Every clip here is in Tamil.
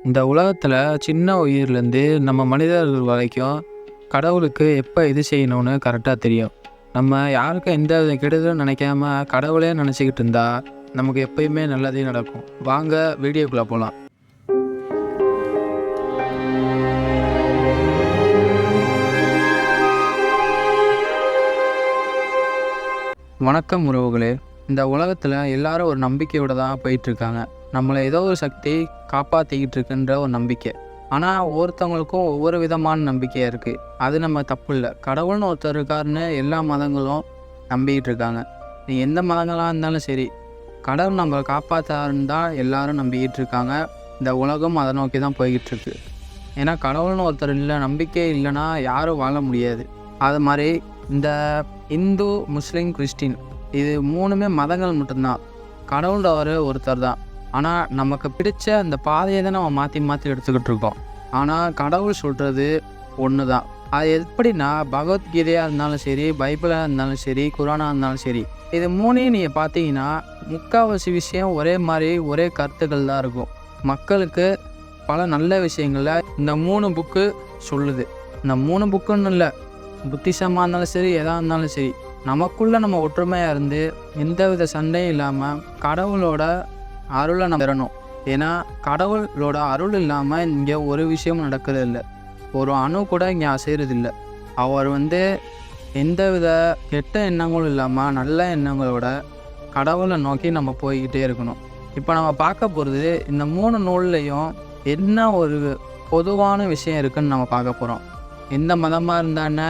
இந்த உலகத்தில் சின்ன உயிர்லேருந்து நம்ம மனிதர்கள் வரைக்கும் கடவுளுக்கு எப்போ இது செய்யணும்னு கரெக்டாக தெரியும். நம்ம யாருக்கும் எந்த வித கெடுதலும் நினைக்காம கடவுளே நினச்சிக்கிட்டு இருந்தா நமக்கு எப்பயுமே நல்லதே நடக்கும். வாங்க வீடியோக்குள்ளே போகலாம். வணக்கம் உறவுகளே. இந்த உலகத்தில் எல்லாரும் ஒரு நம்பிக்கையோடு தான் போயிட்டுருக்காங்க. நம்மளை ஏதோ ஒரு சக்தி காப்பாற்றிக்கிட்டு இருக்குன்ற ஒரு நம்பிக்கை. ஆனால் ஒவ்வொருத்தவங்களுக்கும் ஒவ்வொரு விதமான நம்பிக்கையாக இருக்குது. அது நம்ம தப்பு இல்லை. கடவுள்னு ஒருத்தர் இருக்காருன்னு எல்லா மதங்களும் நம்பிக்கிட்டு இருக்காங்க. நீ எந்த மதங்களாக இருந்தாலும் சரி, கடவுள் நம்மளை காப்பாற்றாருன்னு தான் எல்லாரும் நம்பிக்கிட்டு இருக்காங்க. இந்த உலகம் அதை நோக்கி தான் போய்கிட்டு இருக்கு. ஏன்னா கடவுள்னு ஒருத்தர் இல்லை, நம்பிக்கை இல்லைன்னா யாரும் வாழ முடியாது. அது மாதிரி இந்த இந்து, முஸ்லீம், கிறிஸ்டின் இது மூணுமே மதங்கள் மட்டும்தான். கடவுளோட ஒருத்தர் தான். ஆனால் நமக்கு பிடிச்ச அந்த பாதையை தான் நம்ம மாற்றி மாற்றி எடுத்துக்கிட்டு இருக்கோம். ஆனால் கடவுள் சொல்கிறது ஒன்று தான். அது எப்படின்னா, பகவத்கீதையாக இருந்தாலும் சரி, பைபிளாக இருந்தாலும் சரி, குரானாக இருந்தாலும் சரி, இது மூணையும் நீங்கள் பார்த்தீங்கன்னா முக்கால்வாசி விஷயம் ஒரே மாதிரி ஒரே கருத்துக்கள் தான் இருக்கும். மக்களுக்கு பல நல்ல விஷயங்கள இந்த 3 புக்கு சொல்லுது. இந்த 3 புக்குன்னு இல்லை, புத்திசமாக இருந்தாலும் சரி, எதாக இருந்தாலும் சரி, நமக்குள்ளே நம்ம ஒற்றுமையாக இருந்து எந்த வித சண்டையும் இல்லாமல் கடவுளோட அருளை நம்ம பெறணும். ஏன்னா கடவுளோட அருள் இல்லாமல் இங்கே ஒரு விஷயமும் நடக்கிறது இல்லை. ஒரு அணு கூட இங்கே அசைகிறது இல்லை. அவர் எந்த வித கெட்ட எண்ணங்களும் இல்லாமல் நல்ல எண்ணங்களோட கடவுளை நோக்கி நம்ம போய்கிட்டே இருக்கணும். இப்போ நம்ம பார்க்க போகிறது இந்த 3 நூல்லையும் என்ன ஒரு பொதுவான விஷயம் இருக்குதுன்னு நம்ம பார்க்க போகிறோம். எந்த மதமாக இருந்தால் என்ன,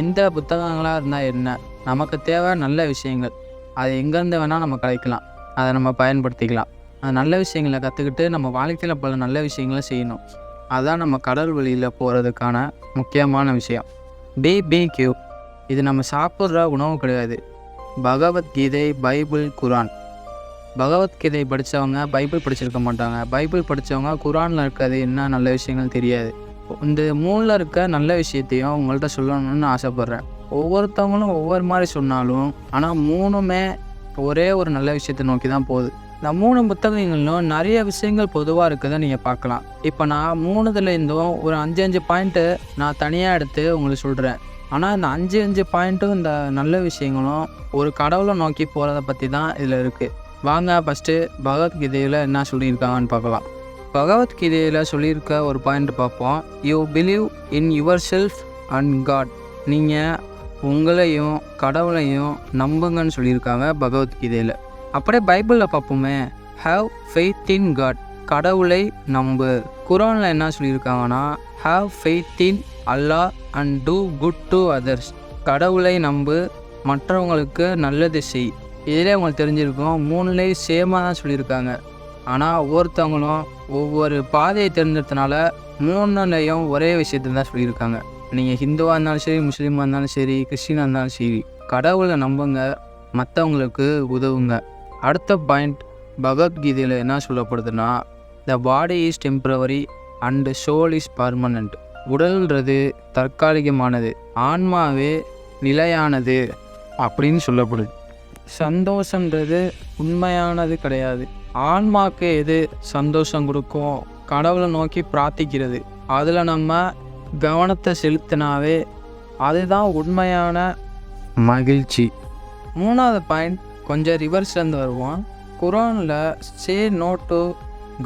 எந்த புத்தகங்களாக இருந்தால் என்ன, நமக்கு தேவை நல்ல விஷயங்கள். அது எங்கேருந்து வேணால் நம்ம கிடைக்கலாம், அதை நம்ம பயன்படுத்திக்கலாம். அந்த நல்ல விஷயங்களை கற்றுக்கிட்டு நம்ம வாழ்க்கையில் பல நல்ல விஷயங்களை செய்யணும். அதுதான் நம்ம கடல் வழியில் போகிறதுக்கான முக்கியமான விஷயம். BBQ இது நம்ம சாப்பிட்ற உணவு கிடையாது. பகவத்கீதை, பைபிள், குரான். பகவத்கீதை படித்தவங்க பைபிள் படிச்சிருக்க மாட்டாங்க. பைபிள் படித்தவங்க குரானில் இருக்கிறது என்ன நல்ல விஷயங்கள் தெரியாது. இந்த 3ல் இருக்க நல்ல விஷயத்தையும் உங்கள்கிட்ட சொல்லணும்னு ஆசைப்பட்றேன். ஒவ்வொருத்தவங்களும் ஒவ்வொரு மாதிரி சொன்னாலும் ஆனால் 3மே ஒரே ஒரு நல்ல விஷயத்தை நோக்கி தான் போகுது. இந்த 3 புத்தகங்களும் நிறைய விஷயங்கள் பொதுவாக இருக்குதுன்னு நீங்கள் பார்க்கலாம். இப்போ நான் 3இதுலேருந்தும் ஒரு 5 பாயிண்ட்டு நான் தனியாக எடுத்து உங்களுக்கு சொல்கிறேன். ஆனால் இந்த 5 பாயிண்ட்டும் இந்த நல்ல விஷயங்களும் ஒரு கடவுளை நோக்கி போகிறத பற்றி தான் இதில் இருக்குது. வாங்க ஃபஸ்ட்டு பகவத்கீதையில் என்ன சொல்லியிருக்காங்கன்னு பார்க்கலாம். பகவத்கீதையில் சொல்லியிருக்க ஒரு பாயிண்ட் பார்ப்போம். You believe in yourself and God. நீங்கள் உங்களையும் கடவுளையும் நம்புங்கன்னு சொல்லியிருக்காங்க பகவத்கீதையில். அப்படியே பைபிளில் பார்ப்போமே, ஹாவ் ஃபெய்த் இன் காட். கடவுளை நம்பு. குரானில் என்ன சொல்லியிருக்காங்கன்னா, have faith in Allah and do good to others. கடவுளை நம்பு, மற்றவங்களுக்கு நல்லது செய். இதிலே உங்களுக்கு தெரிஞ்சிருக்கும், 3லேயும் சேமாக தான் சொல்லியிருக்காங்க. ஆனால் ஒவ்வொருத்தவங்களும் ஒவ்வொரு பாதையை தேர்ந்தெடுத்தனால 3லேயும் ஒரே விஷயத்தை தான் சொல்லியிருக்காங்க. நீங்கள் ஹிந்துவாக இருந்தாலும் சரி, முஸ்லீமாக இருந்தாலும் சரி, கிறிஸ்டினாக இருந்தாலும் சரி, கடவுளை நம்புங்க, மற்றவங்களுக்கு உதவுங்க. அடுத்த பாயிண்ட் பகவத்கீதையில் என்ன சொல்லப்படுதுன்னா, the body is temporary and soul is permanent. உடல்ன்றது தற்காலிகமானது, ஆன்மாவே நிலையானது அப்படின்னு சொல்லப்படுது. சந்தோஷன்றது உண்மையானது கிடையாது. ஆன்மாவுக்கு எது சந்தோஷம் கொடுக்கும்? கடவுளை நோக்கி பிரார்த்திக்கிறது, அதில் நம்ம கவனத்தை செலுத்தினாவே அதுதான் உண்மையான மகிழ்ச்சி. 3வது பாயிண்ட் கொஞ்சம் ரிவர்ஸ்லேருந்து வருவோம். குரானில் சே நோ டு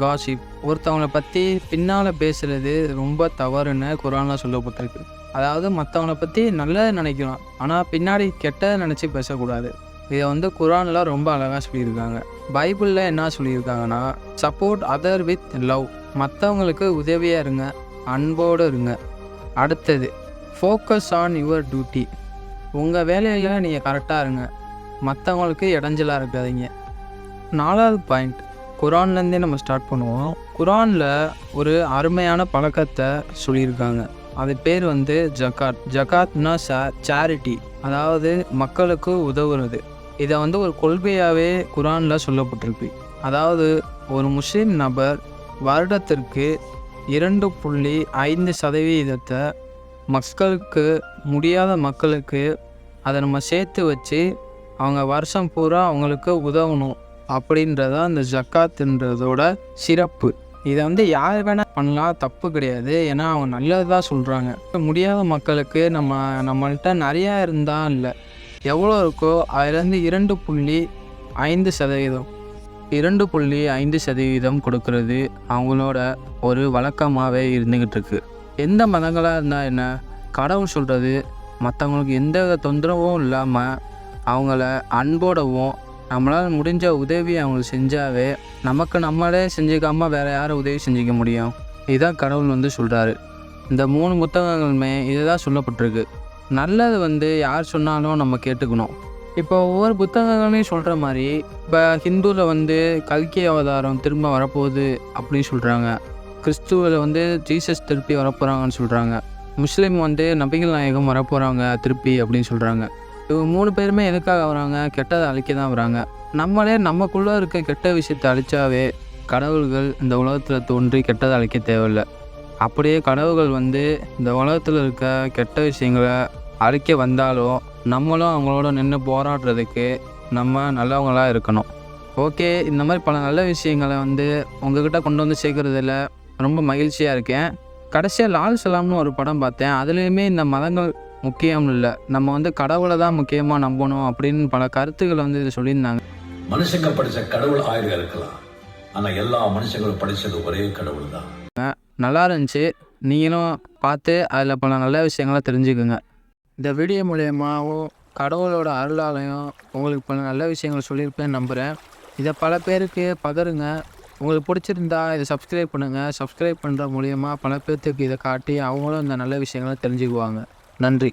காசிப். ஒருத்தவங்களை பற்றி பின்னால் பேசுகிறது ரொம்ப தவறுன்னு குரானில் சொல்லப்பட்டிருக்கு. அதாவது மற்றவங்கள பற்றி நல்லதை நினைக்கலாம், ஆனால் பின்னாடி கெட்டதை நினச்சி பேசக்கூடாது. இதை குரானில் ரொம்ப அழகாக சொல்லியிருக்காங்க. பைபிளில் என்ன சொல்லியிருக்காங்கன்னா, சப்போர்ட் அதர் வித் லவ். மற்றவங்களுக்கு உதவியாக இருங்க, அன்போடு இருங்க. அடுத்தது ஃபோக்கஸ் ஆன் யுவர் டியூட்டி. உங்கள் வேலையில் நீங்கள் கரெக்டாக இருங்க, மற்றவங்களுக்கு இடைஞ்சலாக இருக்காதீங்க. 4வது பாயிண்ட் குரான்லேருந்தே நம்ம ஸ்டார்ட் பண்ணுவோம். குரானில் ஒரு அருமையான பழக்கத்தை சொல்லியிருக்காங்க. அது பேர் ஜகாத். ஜகாத்னா சேரிட்டி, அதாவது மக்களுக்கு உதவுறது. இதை ஒரு கொள்கையாகவே குரானில் சொல்லப்பட்டிருக்கு. அதாவது ஒரு முஸ்லீம் நபர் வருடத்திற்கு 2.5% மக்களுக்கு, முடியாத மக்களுக்கு அதை நம்ம சேர்த்து வச்சு அவங்க வருஷம் பூரா அவங்களுக்கு உதவணும் அப்படின்றதான் அந்த ஜக்காத்துன்றதோட சிறப்பு. இதை வந்து யார் வேணால் பண்ணலாம், தப்பு கிடையாது. ஏன்னா அவங்க நல்லது தான் சொல்கிறாங்க. முடியாத மக்களுக்கு நம்மள்கிட்ட நிறையா இருந்தால் இல்லை, எவ்வளோ இருக்கோ அதுலேருந்து 2.5% 2.5% கொடுக்கறது அவங்களோட ஒரு வழக்கமாகவே இருந்துக்கிட்டு இருக்கு. எந்த மதங்களாக இருந்தால் என்ன, கடவுள் சொல்கிறது மற்றவங்களுக்கு எந்த தொந்தரவும் இல்லாமல் அவங்கள அன்போடவும் நம்மளால் முடிஞ்ச உதவி அவங்களுக்கு செஞ்சாவே நமக்கு நம்மளே செஞ்சுக்காமல் வேறு யாரை உதவி செஞ்சுக்க முடியும். இதுதான் கடவுள் வந்து சொல்கிறாரு. இந்த 3 புத்தகங்களுமே இதுதான் சொல்லப்பட்டிருக்கு. நல்லது வந்து யார் சொன்னாலும் நம்ம கேட்டுக்கணும். இப்போ ஒவ்வொரு புத்தகங்களையும் சொல்கிற மாதிரி, இப்போ ஹிந்துவில் வந்து கல்கி அவதாரம் திரும்ப வரப்போகுது அப்படின்னு சொல்கிறாங்க. கிறிஸ்துவில் வந்து ஜீசஸ் திருப்பி வரப்போகிறாங்கன்னு சொல்கிறாங்க. முஸ்லீம் வந்து நபிகள் நாயகம் வரப்போகிறாங்க திருப்பி அப்படின்னு சொல்கிறாங்க. இவங்க 3 பேருமே எதுக்காக வராங்க? கெட்டதை அழிக்க தான் வராங்க. நம்மளே நமக்குள்ளே இருக்க கெட்ட விஷயத்தை அழித்தாவே கடவுள்கள் இந்த உலகத்தில் தோன்றி கெட்டதை அழிக்க தேவையில்லை. அப்படியே கடவுள்கள் வந்து இந்த உலகத்தில் இருக்க கெட்ட விஷயங்களை அழிக்க வந்தாலும் நம்மளும் அவங்களோட நின்று போராடுறதுக்கு நம்ம நல்லவங்களாக இருக்கணும். ஓகே, இந்த மாதிரி பல நல்ல விஷயங்களை வந்து உங்ககிட்ட கொண்டு வந்து சேர்க்குறதுல ரொம்ப மகிழ்ச்சியாக இருக்கேன். கடைசியாக லால் சலாம்னு ஒரு படம் பார்த்தேன். அதுலேயுமே இந்த மதங்கள் முக்கியம் இல்லை, நம்ம வந்து கடவுளை தான் முக்கியமாக நம்பணும் அப்படின்னு பல கருத்துக்களை வந்து இது சொல்லியிருந்தாங்க. மனுஷங்க படித்த கடவுள் 1000 இருக்கலாம், ஆனால் எல்லா மனுஷங்களும் படித்தது ஒரே கடவுள் தான். நல்லா இருந்துச்சு. நீங்களும் பார்த்து அதில் பல நல்ல விஷயங்களை தெரிஞ்சுக்குங்க. இந்த வீடியோ மூலயமாவும் கடவுளோட அருளாலையும் உங்களுக்கு பல நல்ல விஷயங்கள் சொல்லியிருப்பேன்னு நம்புகிறேன். இதை பல பேருக்கு பகிருங்க. உங்களுக்கு பிடிச்சிருந்தா இதை சப்ஸ்கிரைப் பண்ணுங்கள். சப்ஸ்கிரைப் பண்ணுற மூலிமா பல பேர்த்துக்கு இதை காட்டி அவங்களும் இந்த நல்ல விஷயங்களை தெரிஞ்சுக்குவாங்க. நன்றி.